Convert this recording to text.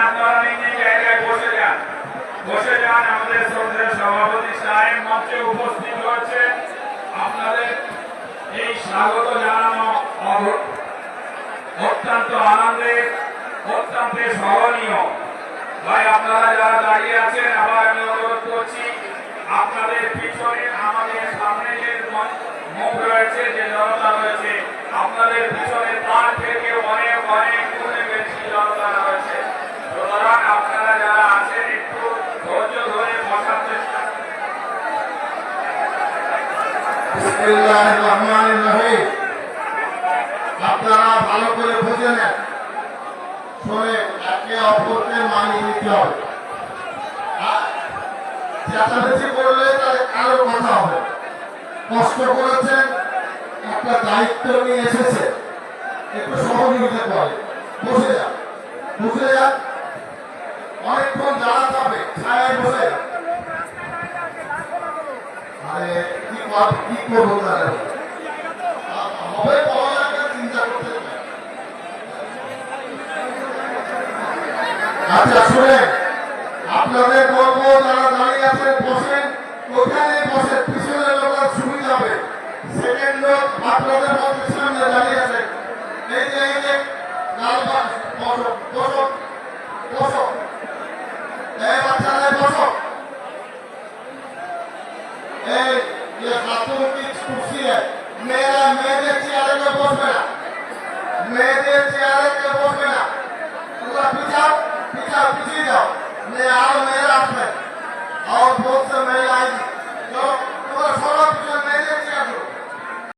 আপনারা নিজ জায়গায় বসে যান, বসে যান। আমাদের শ্রদ্ধেয় সভাপতি সাহেব মঞ্চে উপস্থিত হয়েছে। আপনাদের এই স্বাগত জানানো অত্যন্ত আনন্দের, অত্যন্ত স্মরণীয়। ভাই আপনারা যারা দাঁড়িয়ে আছেন, আবার আমি অনুরোধ করছি আপনাদের পিছনে আমাদের সামনে যে মুখ রয়েছে, যে জনতা রয়েছে, আপনাদের পিছনে তার থেকে অনেক অনেক গুণে বেশি জনতা রয়েছে। সুতরাং আপনারা যারা আছেন একটু ধৈর্য ধরে বসার চেষ্টা। বিসমিল্লাহির রহমানির রহিম। আপনারা ভালো করে বুঝে নেন, শুনে একে অপরকে মানিয়ে নিতে হবে। চেঁচামেচি করলে তাদের কারোর কথা হবে। কষ্ট করেছেন, একটা দায়িত্ব নিয়ে এসেছে, একটু সহযোগিতা করে বসে যান, বসে যান। অনেকক্ষণ দাঁড়া যাবে, ছায়ায় বসে যান। আরে কি করবো তাহলে হবে, পড়ালেখা চিন্তা করতে হবে। আচ্ছা শুনেন, আপনাদের বলবো যারা দাঁড়িয়ে আছেন বসেন, ওখানে বসে, পিছনের লোকের সুবিধা হবে। সেকেন্ড লোক আপনাদের মধ্যে সামনে দাঁড়িয়ে আছেন, এই যে